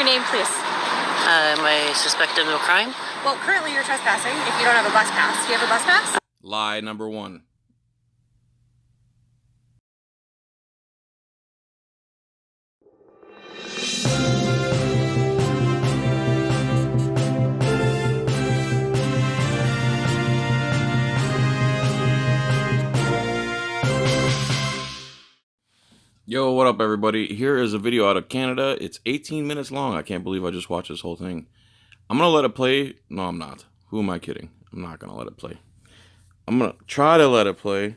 your name, please? Am I suspected of a crime? Well, currently you're trespassing if you don't have a bus pass. Do you have a bus pass? Lie number one. Yo, what up, everybody? Here is a video out of Canada. It's 18 minutes long. I can't believe I just watched this whole thing. I'm going to let it play. No, I'm not. Who am I kidding? I'm not going to let it play. I'm going to try to let it play.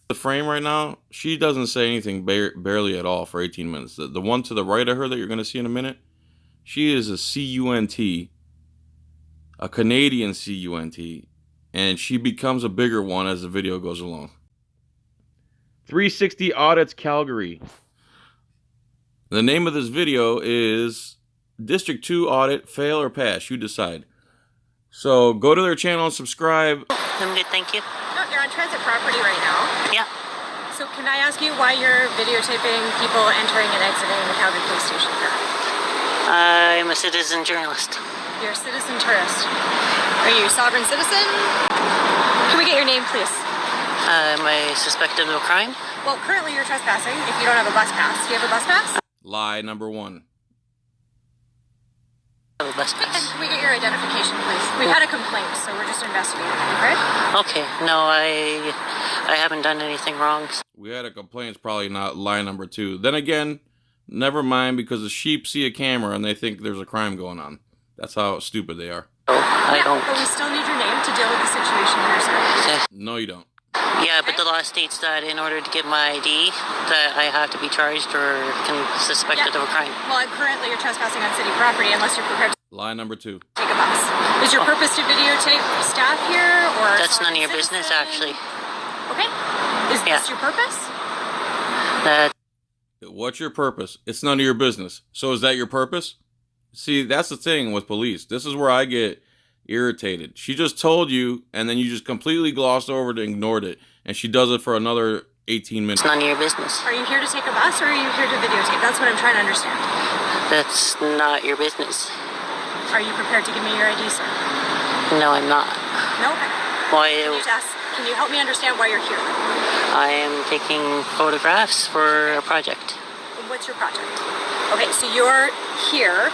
The frame right now, she doesn't say anything barely at all for 18 minutes. The one to the right of her that you're going to see in a minute, she is a CUNT, a Canadian CUNT, and she becomes a bigger one as the video goes along. 360 Audits Calgary. The name of this video is District 2 Audit, Fail or Pass. You decide. So go to their channel and subscribe. I'm good, thank you. No, you're on transit property right now. Yeah. So can I ask you why you're videotaping people entering and exiting the Calgary Police Station here? I'm a citizen journalist. You're a citizen tourist. Are you a sovereign citizen? Can we get your name, please? Am I suspected of a crime? Well, currently you're trespassing if you don't have a bus pass. Do you have a bus pass? Lie number one. I have a bus And pass. can we get your identification, please? We've had a complaint, so we're just investigating it, right? Okay, no, I haven't done anything wrong. We had a complaint. It's probably not lie number two. Then again, never mind, because the sheep see a camera and they think there's a crime going on. That's how stupid they are. So I don't. But we still need your name to deal with the situation here, sir. No, you don't. Yeah, but the law states that in order to get my ID, that I have to be charged or suspected of a crime. Well, currently you're trespassing on city property unless you're prepared to Lie number two. take a bus. Is your purpose to videotape staff here, or That's none of your citizen? business, actually. Okay. Is this your purpose? What's your purpose? It's none of your business. So is that your purpose? See, that's the thing with police. This is where I get irritated. She just told you, and then you just completely glossed over it and ignored it. And she does it for another 18 minutes. It's none of your business. Are you here to take a bus, or are you here to videotape? That's what I'm trying to understand. That's not your business. Are you prepared to give me your ID, sir? No, I'm not. No? Why? Can you help me understand why you're here? I am taking photographs for a project. What's your project? Okay, so you're here.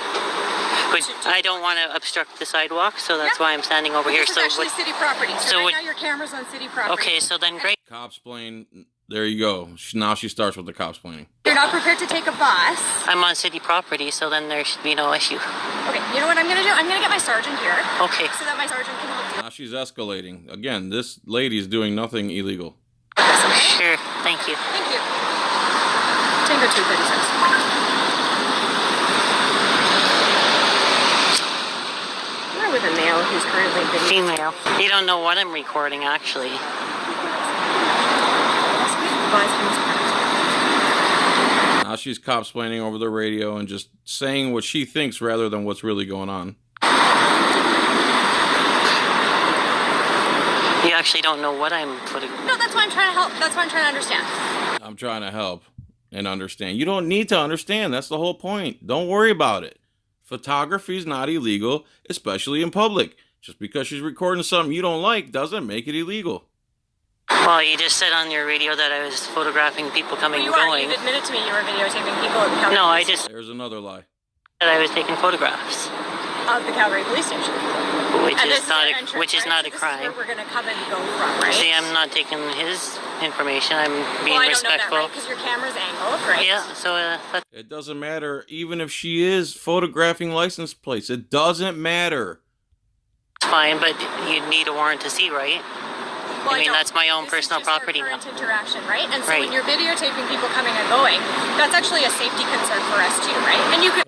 But I don't want to obstruct the sidewalk, so that's why I'm standing over here. This is actually city property. So right now your camera's on city property. Okay, so then great. Copsplain. There you go. Now she starts with the copsplaining. You're not prepared to take a bus. I'm on city property, so then there should be no issue. Okay, you know what I'm gonna do? I'm gonna get my sergeant here. Okay. So that my sergeant can help you. Now she's escalating. Again, this lady's doing nothing illegal. Sure, thank you. Thank you. Tango 236. You're with a male who's currently videoing. Female. You don't know what I'm recording, actually. Now she's copsplaining over the radio and just saying what she thinks rather than what's really going on. You actually don't know what I'm putting. No, that's why I'm trying to help. That's why I'm trying to understand. I'm trying to help and understand. You don't need to understand. That's the whole point. Don't worry about it. Photography is not illegal, especially in public. Just because she's recording something you don't like doesn't make it illegal. Well, you just said on your radio that I was photographing people coming and going. You've admitted to me you were videotaping people at the Calgary No, I Police just There's another lie. said I was taking photographs, of the Calgary Police Station. which And is this not your a entrance, which is right? not So a this crime. is where we're gonna come and go from, right? See, I'm not taking his information. I'm being well, I don't respectful. know that, right? Because your camera's angled, right? Yeah, so that's It doesn't matter even if she is photographing license plates. It doesn't matter. fine, but you'd need a warrant to see, right? Well, I mean, that's my own personal this is just property our now. current interaction, right? And so Right. when you're videotaping people coming and going, that's actually a safety concern for us too, right? And you could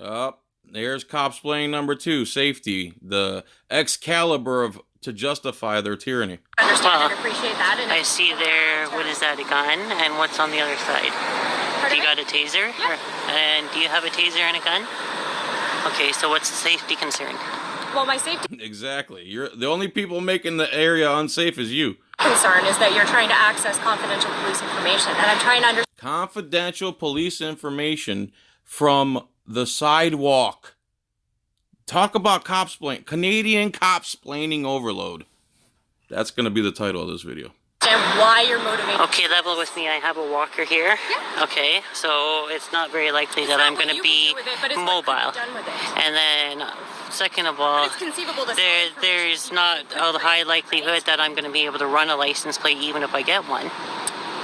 There's copsplaining number 2, safety. The Excalibur of to justify their tyranny. understand and appreciate that. And I see there, what is that, a gun? And what's on the other side? Do you got a taser? Yeah. And do you have a taser and a gun? Okay, so what's the safety concern? well, my safety Exactly. You're the only people making the area unsafe is you. concern is that you're trying to access confidential police information, and I'm trying to understand. Confidential police information from the sidewalk. Talk about copsplaining. Canadian copsplaining overload. That's going to be the title of this video. And why you're motivated. Okay, level with me. I have a walker here. Yeah. Okay, so it's not very likely that I'm going to be mobile. And then, second of all, it's conceivable that there's not a high likelihood that I'm going to be able to run a license plate even if I get one.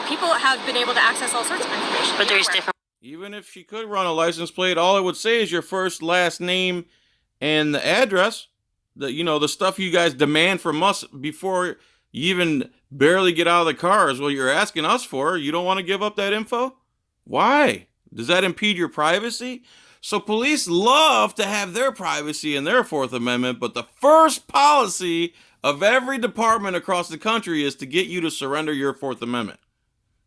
People have been able to access all sorts of information. But there's different... Even if she could run a license plate, all it would say is your first, last name, and the address. The stuff you guys demand from us before you even barely get out of the car is what you're asking us for. You don't want to give up that info? Why? Does that impede your privacy? So police love to have their privacy in their Fourth Amendment, but the first policy of every department across the country is to get you to surrender your Fourth Amendment.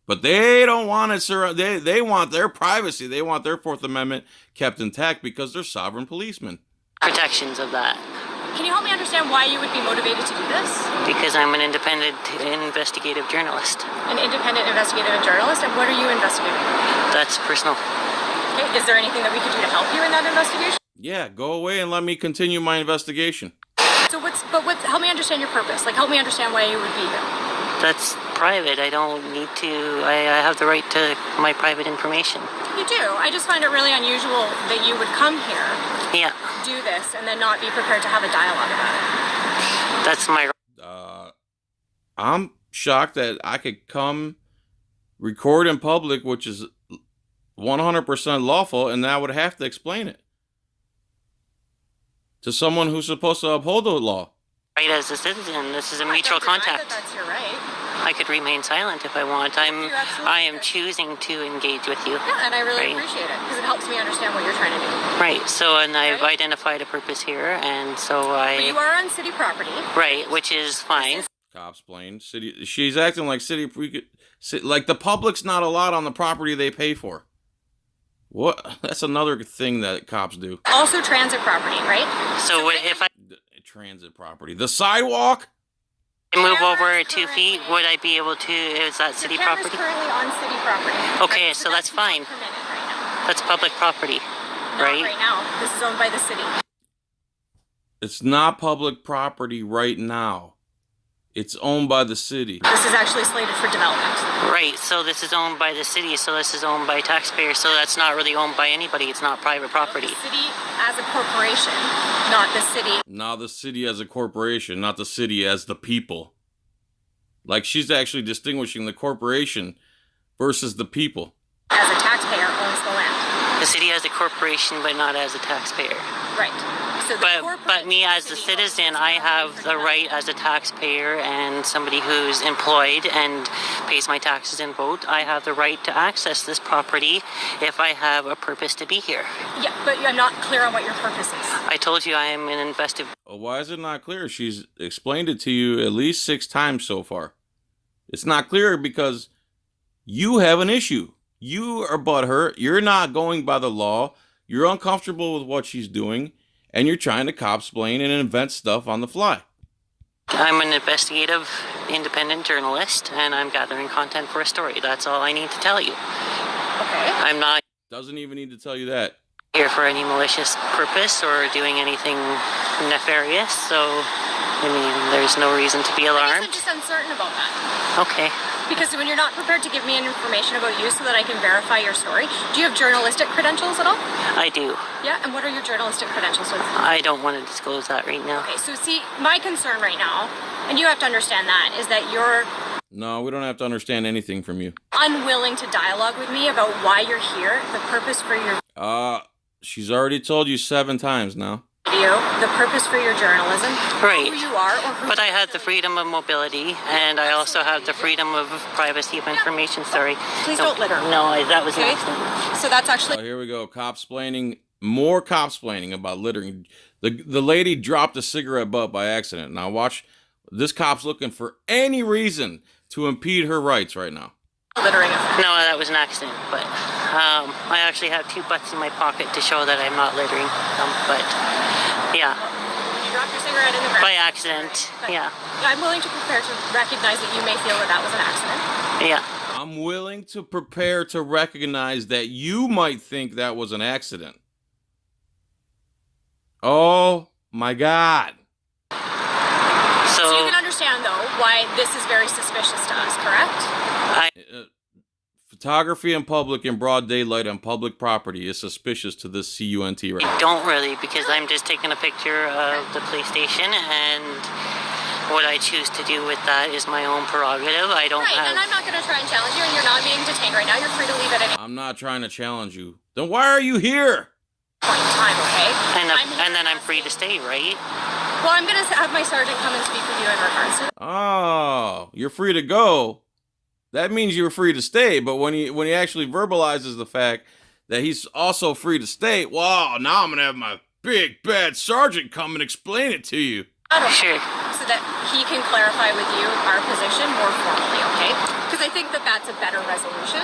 But they don't want it. They want their privacy. They want their Fourth Amendment kept intact because they're sovereign policemen. Protections of that. Can you help me understand why you would be motivated to do this? Because I'm an independent investigative journalist. An independent investigative journalist? And what are you investigating? That's personal. Okay, is there anything that we could do to help you in that investigation? Yeah, go away and let me continue my investigation. So help me understand your purpose. Like, help me understand why you would be here. That's private. I don't need to, I have the right to my private information. You do. I just find it really unusual that you would come here, do this, and then not be prepared to have a dialogue about it. That's my... I'm shocked that I could come record in public, which is 100% lawful, and I would have to explain it to someone who's supposed to uphold the law. Right, as a citizen, this is a mutual contact. That's your right. I could remain silent if I want. I am choosing to engage with you. Yeah, and I really appreciate it because it helps me understand what you're trying to do. Right. So, and I've identified a purpose here, and so But you are on city property. Right, which is fine. Copsplain city. She's acting like like the public's not allowed on the property they pay for. What? That's another thing that cops do. Also, transit property, right? So if I transit property, the sidewalk. Move over 2 feet, would I be able to? Is that city property? The camera's currently on city property. Okay, so that's fine. That's public property, right? Not right now. This is owned by the city. It's not public property right now. It's owned by the city. This is actually slated for development. Right, so this is owned by the city, so this is owned by taxpayers, so that's not really owned by anybody. It's not private property. The city as a corporation, not the city. Not the city as a corporation, not the city as the people. Like, she's actually distinguishing the corporation versus the people. As a taxpayer owns the land. The city as a corporation, but not as a taxpayer. Right. So but me as a citizen, I have the right as a taxpayer and somebody who's employed and pays my taxes and vote. I have the right to access this property if I have a purpose to be here. Yeah, but I'm not clear on what your purpose is. I told you I am an investigative. Why is it not clear? She's explained it to you at least 6 times so far. It's not clear because you have an issue. You are butthurt. You're not going by the law. You're uncomfortable with what she's doing. And you're trying to copsplain and invent stuff on the fly. I'm an investigative, independent journalist, and I'm gathering content for a story. That's all I need to tell you. Okay. I'm not... Doesn't even need to tell you that. ...here for any malicious purpose or doing anything nefarious, so, I mean, there's no reason to be alarmed. I guess I'm just uncertain about that. Okay. Because when you're not prepared to give me any information about you so that I can verify your story, do you have journalistic credentials at all? I do. Yeah, and what are your journalistic credentials with? I don't want to disclose that right now. Okay, so see, my concern right now, and you have to understand that, is that you're... No, we don't have to understand anything from you. ...unwilling to dialogue with me about why you're here, the purpose for your... She's already told you 7 times now. ...video, the purpose for your journalism, right. Who you are, or who... But I have the freedom of mobility, and I also have the freedom of privacy of information. Sorry. Please don't litter. No, that was an accident. So that's actually... Here we go, copsplaining. More copsplaining about littering. The lady dropped a cigarette butt by accident. Now watch, this cop's looking for any reason to impede her rights right now. Littering offense. No, that was an accident, but I actually have 2 butts in my pocket to show that I'm not littering. But yeah. You dropped your cigarette in the ground. By accident, yeah. I'm willing to prepare to recognize that you may feel that that was an accident. Yeah. I'm willing to prepare to recognize that you might think that was an accident. Oh my God. So you can understand, though, why this is very suspicious to us, correct? Photography in public in broad daylight on public property is suspicious to this CUNT right now. I don't really, because I'm just taking a picture of the police station, and what I choose to do with that is my own prerogative. I don't have... and I'm not going to try and challenge you, and you're not being detained right now. You're free to leave at any I'm not trying to challenge you. Then why are you here? point in time, okay? And then I'm free to stay, right? Well, I'm going to have my sergeant come and speak with you in regards to that. Oh, you're free to go. That means you're free to stay, but when he actually verbalizes the fact that he's also free to stay, wow, now I'm gonna have my big bad sergeant come and explain it to you. Sure. So that he can clarify with you our position more formally, okay? Because I think that that's a better resolution.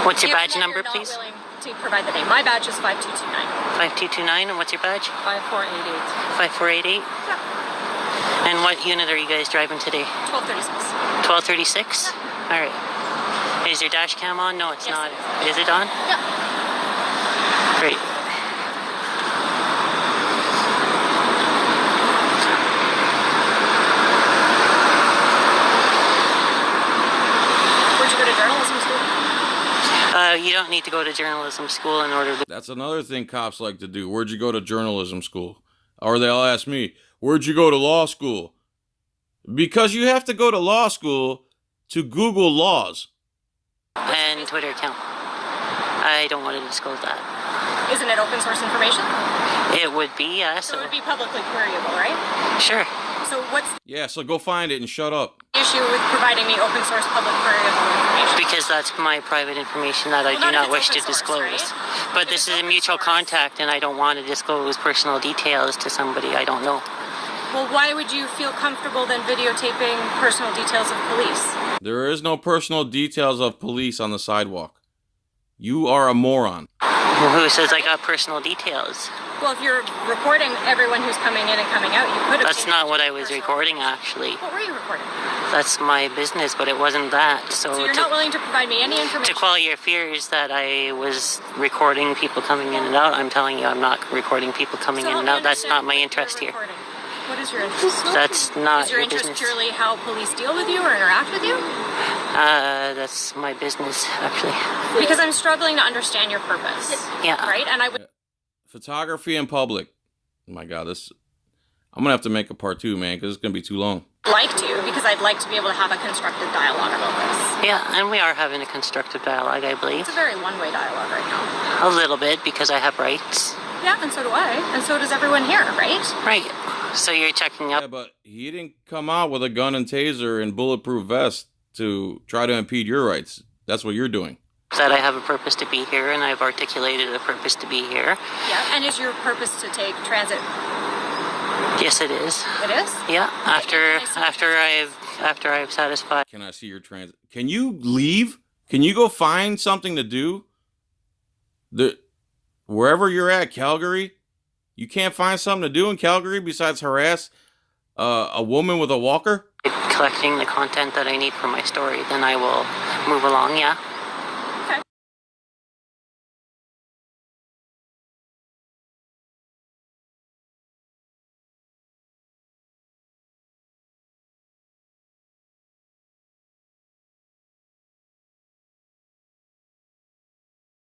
What's your Given badge that number, you're not please? willing to provide the name. My badge is 5229. 5229, and what's your badge? 5488. 5488. Yeah. And what unit are you guys driving today? 1236. 1236? All right. Is your dash cam on? No, it's Yes, not. it Is it on? Yeah. Great. Where'd you go to journalism school? You don't need to go to journalism school in order to... That's another thing cops like to do. Where'd you go to journalism school? Or they'll ask me, where'd you go to law school? Because you have to go to law school to Google laws. And Twitter account. I don't want to disclose that. Isn't it open source information? It would be, yeah. So it would be publicly queryable, right? Sure. So what's Yeah, so go find it and shut up. the issue with providing me open source public queryable information? Because that's my private information that I do not wish to disclose. But this is a mutual contact, and I don't want to disclose personal details to somebody I don't know. Well, why would you feel comfortable then videotaping personal details of police? There is no personal details of police on the sidewalk. You are a moron. Who says I got personal details? Well, if you're recording everyone who's coming in and coming out, you could have... That's not what I was recording, actually. What were you recording? That's my business, but it wasn't that. So you're not willing to provide me any to information? quell your fears that I was recording people coming in and out, I'm telling you I'm not recording people coming in and out. That's not my interest here. What is your interest? That's not Is your interest business. purely how police deal with you or interact with you? That's my business, actually. Because I'm struggling to understand your purpose. Yeah. Right? And I would Photography in public. Oh my God, I'm gonna have to make a part 2, man, because it's gonna be too long. like to, because I'd like to be able to have a constructive dialogue about this. Yeah, and we are having a constructive dialogue, I believe. It's a very one-way dialogue right now. A little bit, because I have rights. Yeah, and so do I. And so does everyone here, right? Right. So you're checking up. Yeah, but he didn't come out with a gun and taser and bulletproof vest to try to impede your rights. That's what you're doing. That I have a purpose to be here, and I've articulated a purpose to be here. Yeah, and is your purpose to take transit? Yes, it is. It is? Yeah. After I've satisfied. Can I see your transit? Can you leave? Can you go find something to do? Wherever you're at, Calgary, you can't find something to do in Calgary besides harass a woman with a walker? Collecting the content that I need for my story, then I will move along. Yeah.